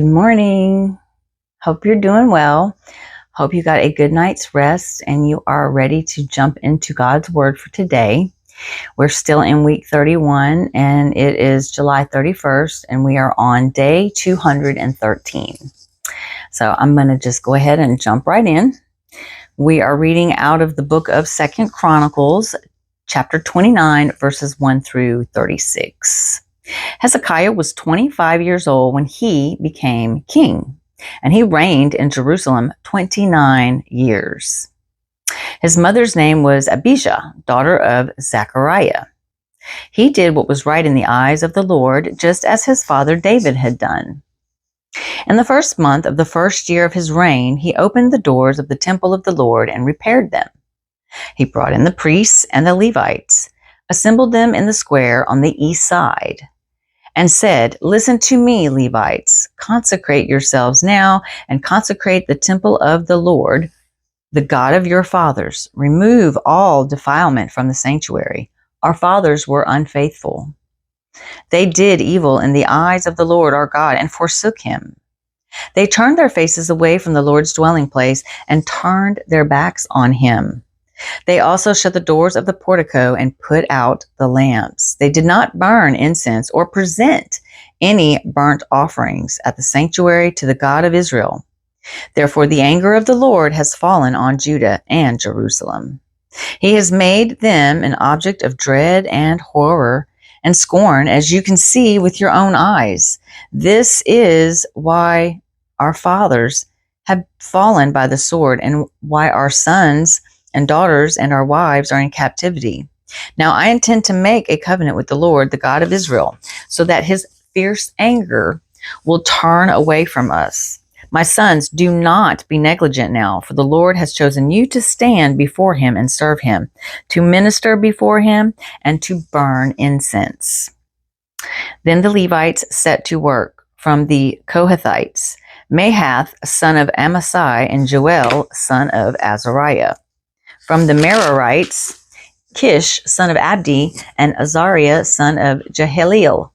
Good morning. Hope you're doing well. Hope you got a good night's rest and you are ready to jump into God's Word for today. We're still in week 31 and it is July 31st and we are on day 213. So I'm going to just go ahead and jump right in. We are reading out of the book of 2 Chronicles, chapter 29, verses 1 through 36. Hezekiah was 25 years old when he became king, and he reigned in Jerusalem 29 years. His mother's name was Abijah, daughter of Zechariah. He did what was right in the eyes of the Lord, just as his father David had done. In the first month of the first year of his reign, he opened the doors of the temple of the Lord and repaired them. He brought in the priests and the Levites, assembled them in the square on the east side, and said, "Listen to me, Levites, consecrate yourselves now and consecrate the temple of the Lord, the God of your fathers. Remove all defilement from the sanctuary. Our fathers were unfaithful. They did evil in the eyes of the Lord our God and forsook him. They turned their faces away from the Lord's dwelling place and turned their backs on him. They also shut the doors of the portico and put out the lamps. They did not burn incense or present any burnt offerings at the sanctuary to the God of Israel. Therefore, the anger of the Lord has fallen on Judah and Jerusalem. He has made them an object of dread and horror and scorn, as you can see with your own eyes. This is why our fathers have fallen by the sword and why our sons and daughters and our wives are in captivity. Now I intend to make a covenant with the Lord, the God of Israel, so that his fierce anger will turn away from us. My sons, do not be negligent now, for the Lord has chosen you to stand before him and serve him, to minister before him, and to burn incense." Then the Levites set to work from the Kohathites, Mahath, son of Amasai, and Joel, son of Azariah. From the Merarites, Kish, son of Abdi, and Azariah, son of Jehaleel.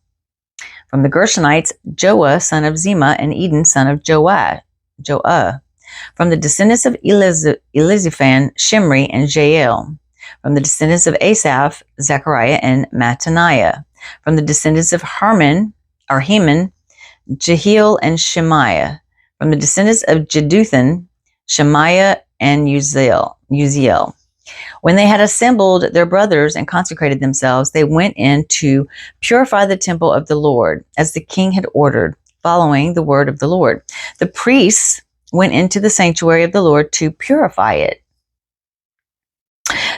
From the Gershonites, Joah, son of Zima, and Eden, son of Joah. From the descendants of Elizaphan, Shimri, and Jael. From the descendants of Asaph, Zechariah, and Mattaniah. From the descendants of Heman, Jehiel, and Shemaiah. From the descendants of Jeduthun, Shemaiah, and Uziel. When they had assembled their brothers and consecrated themselves, they went in to purify the temple of the Lord, as the king had ordered, following the word of the Lord. The priests went into the sanctuary of the Lord to purify it.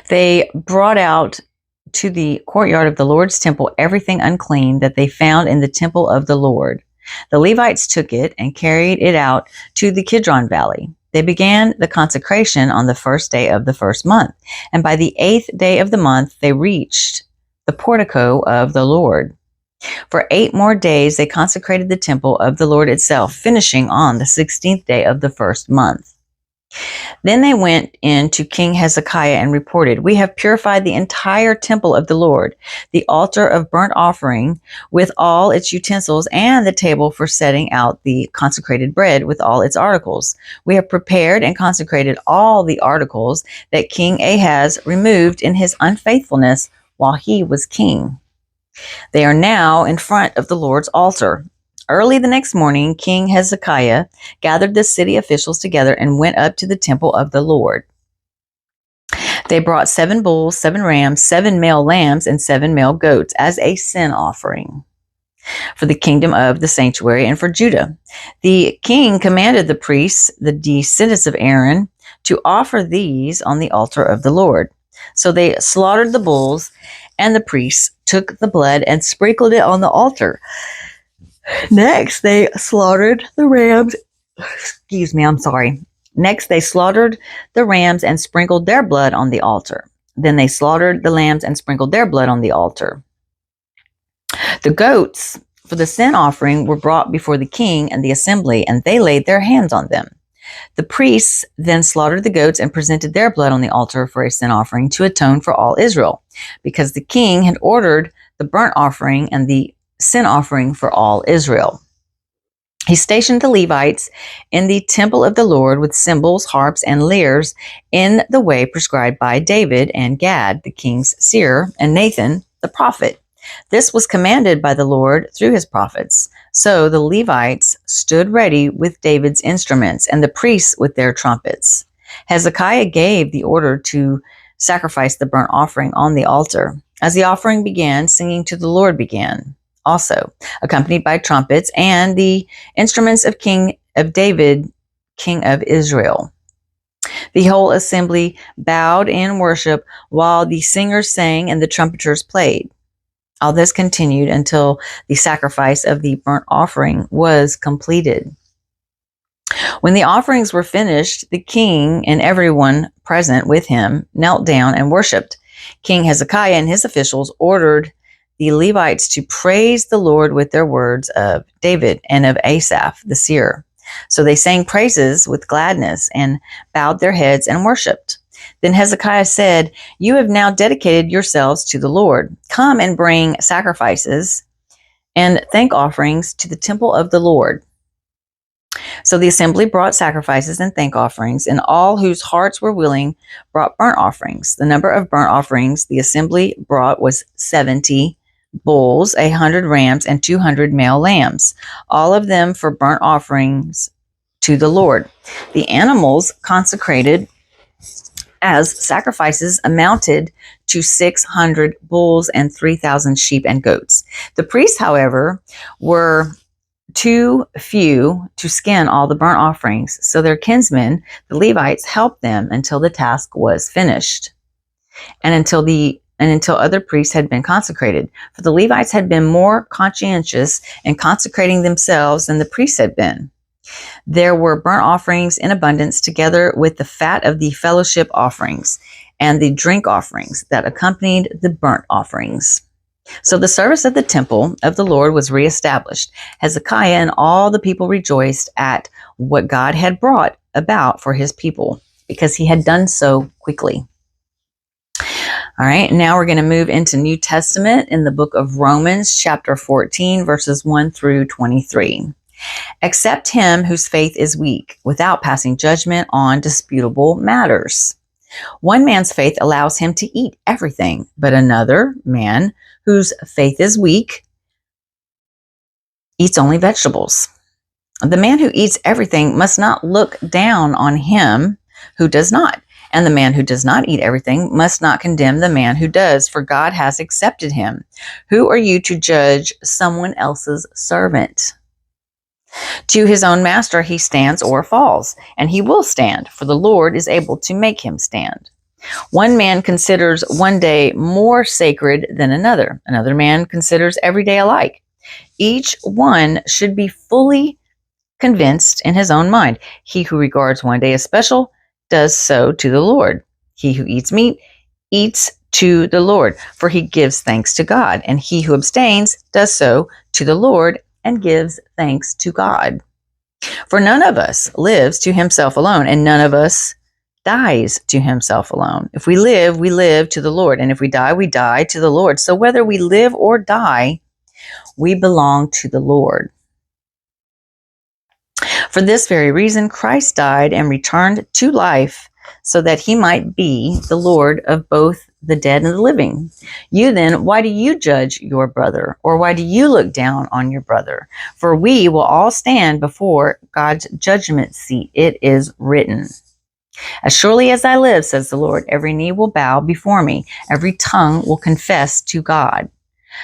They brought out to the courtyard of the Lord's temple everything unclean that they found in the temple of the Lord. The Levites took it and carried it out to the Kidron Valley. They began the consecration on the first day of the first month, and by the 8th day of the month they reached the portico of the Lord. For 8 more days they consecrated the temple of the Lord itself, finishing on the 16th day of the first month. Then they went in to King Hezekiah and reported, "We have purified the entire temple of the Lord, the altar of burnt offering with all its utensils, and the table for setting out the consecrated bread with all its articles. We have prepared and consecrated all the articles that King Ahaz removed in his unfaithfulness while he was king. They are now in front of the Lord's altar." Early the next morning, King Hezekiah gathered the city officials together and went up to the temple of the Lord. They brought 7 bulls, 7 rams, 7 male lambs, and 7 male goats as a sin offering for the kingdom of the sanctuary and for Judah. The king commanded the priests, the descendants of Aaron, to offer these on the altar of the Lord. So they slaughtered the bulls, and the priests took the blood and sprinkled it on the altar. Next, they slaughtered the rams. Next, they slaughtered the rams and sprinkled their blood on the altar. Then they slaughtered the lambs and sprinkled their blood on the altar. The goats for the sin offering were brought before the king and the assembly, and they laid their hands on them. The priests then slaughtered the goats and presented their blood on the altar for a sin offering to atone for all Israel, because the king had ordered the burnt offering and the sin offering for all Israel. He stationed the Levites in the temple of the Lord with cymbals, harps, and lyres in the way prescribed by David and Gad, the king's seer, and Nathan, the prophet. This was commanded by the Lord through his prophets. So the Levites stood ready with David's instruments and the priests with their trumpets. Hezekiah gave the order to sacrifice the burnt offering on the altar. As the offering began, singing to the Lord began, also accompanied by trumpets and the instruments of David, king of Israel. The whole assembly bowed in worship while the singers sang and the trumpeters played. All this continued until the sacrifice of the burnt offering was completed. When the offerings were finished, the king and everyone present with him knelt down and worshipped. King Hezekiah and his officials ordered the Levites to praise the Lord with their words of David and of Asaph, the seer. So they sang praises with gladness and bowed their heads and worshipped. Then Hezekiah said, "You have now dedicated yourselves to the Lord. Come and bring sacrifices and thank offerings to the temple of the Lord." So the assembly brought sacrifices and thank offerings, and all whose hearts were willing brought burnt offerings. The number of burnt offerings the assembly brought was 70 bulls, 100 rams, and 200 male lambs, all of them for burnt offerings to the Lord. The animals consecrated as sacrifices amounted to 600 bulls and 3,000 sheep and goats. The priests, however, were too few to skin all the burnt offerings, so their kinsmen, the Levites, helped them until the task was finished, and until other priests had been consecrated. For the Levites had been more conscientious in consecrating themselves than the priests had been. There were burnt offerings in abundance, together with the fat of the fellowship offerings and the drink offerings that accompanied the burnt offerings. So the service of the temple of the Lord was reestablished. Hezekiah and all the people rejoiced at what God had brought about for his people, because he had done so quickly. All right, now we're going to move into New Testament in the book of Romans, chapter 14, verses 1 through 23. Accept him whose faith is weak, without passing judgment on disputable matters. One man's faith allows him to eat everything, but another man whose faith is weak eats only vegetables. The man who eats everything must not look down on him who does not, and the man who does not eat everything must not condemn the man who does, for God has accepted him. Who are you to judge someone else's servant? To his own master he stands or falls, and he will stand, for the Lord is able to make him stand. One man considers one day more sacred than another. Another man considers every day alike. Each one should be fully convinced in his own mind. He who regards one day as special does so to the Lord. He who eats meat eats to the Lord, for he gives thanks to God. And he who abstains does so to the Lord and gives thanks to God. For none of us lives to himself alone, and none of us dies to himself alone. If we live to the Lord, and if we die to the Lord. So whether we live or die, we belong to the Lord. For this very reason, Christ died and returned to life, so that he might be the Lord of both the dead and the living. You then, why do you judge your brother? Or why do you look down on your brother? For we will all stand before God's judgment seat. It is written, "As surely as I live, says the Lord, every knee will bow before me, every tongue will confess to God."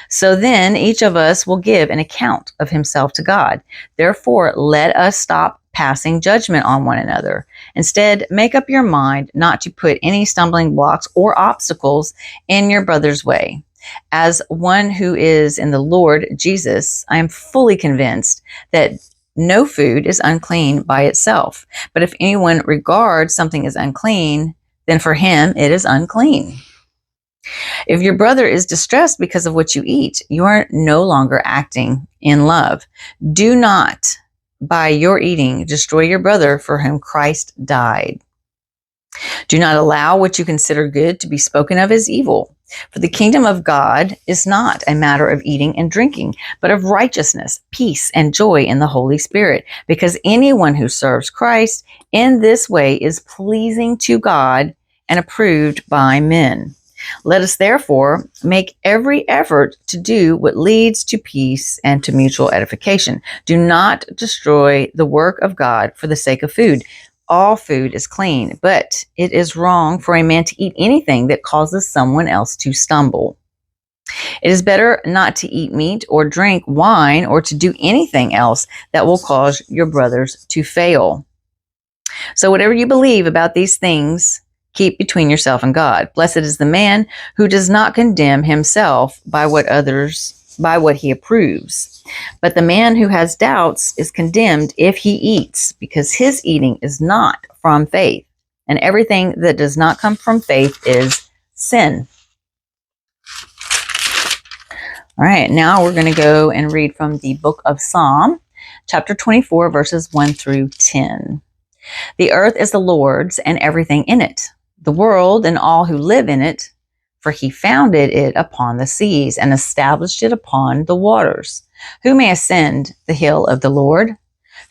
So then each of us will give an account of himself to God. Therefore, let us stop passing judgment on one another. Instead, make up your mind not to put any stumbling blocks or obstacles in your brother's way. As one who is in the Lord Jesus, I am fully convinced that no food is unclean by itself. But if anyone regards something as unclean, then for him it is unclean. If your brother is distressed because of what you eat, you are no longer acting in love. Do not, by your eating, destroy your brother for whom Christ died. Do not allow what you consider good to be spoken of as evil. For the kingdom of God is not a matter of eating and drinking, but of righteousness, peace, and joy in the Holy Spirit, because anyone who serves Christ in this way is pleasing to God and approved by men. Let us therefore make every effort to do what leads to peace and to mutual edification. Do not destroy the work of God for the sake of food. All food is clean, but it is wrong for a man to eat anything that causes someone else to stumble. It is better not to eat meat or drink wine or to do anything else that will cause your brothers to fail. So whatever you believe about these things, keep between yourself and God. Blessed is the man who does not condemn himself by what he approves. But the man who has doubts is condemned if he eats, because his eating is not from faith. And everything that does not come from faith is sin. All right, now we're going to go and read from the book of Psalm, chapter 24, verses 1 through 10. The earth is the Lord's and everything in it, the world and all who live in it, for he founded it upon the seas and established it upon the waters. Who may ascend the hill of the Lord?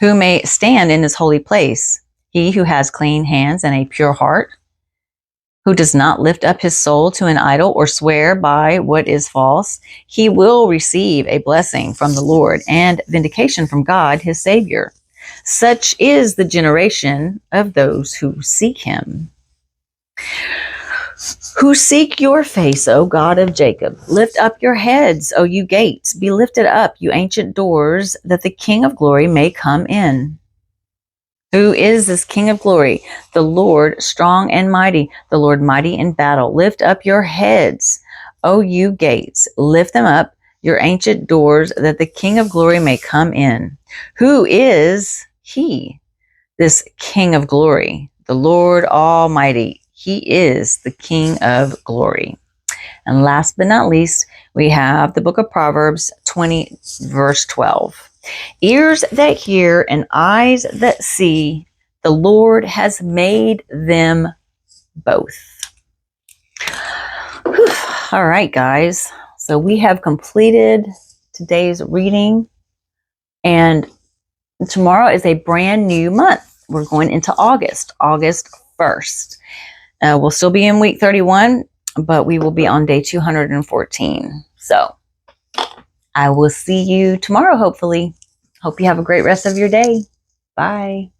Who may stand in his holy place? He who has clean hands and a pure heart, who does not lift up his soul to an idol or swear by what is false, he will receive a blessing from the Lord and vindication from God his Savior. Such is the generation of those who seek him. Who seek your face, O God of Jacob. Lift up your heads, O you gates. Be lifted up, you ancient doors, that the King of glory may come in. Who is this King of glory? The Lord strong and mighty, the Lord mighty in battle. Lift up your heads, O you gates. Lift them up, your ancient doors, that the King of glory may come in. Who is he, this King of glory? The Lord Almighty. He is the King of glory. And last but not least, we have the book of Proverbs 20, verse 12. Ears that hear and eyes that see, the Lord has made them both. Whew. All right, guys. So we have completed today's reading, and tomorrow is a brand new month. We're going into August 1st. We'll still be in week 31, but we will be on day 214. So I will see you tomorrow, hopefully. Hope you have a great rest of your day. Bye.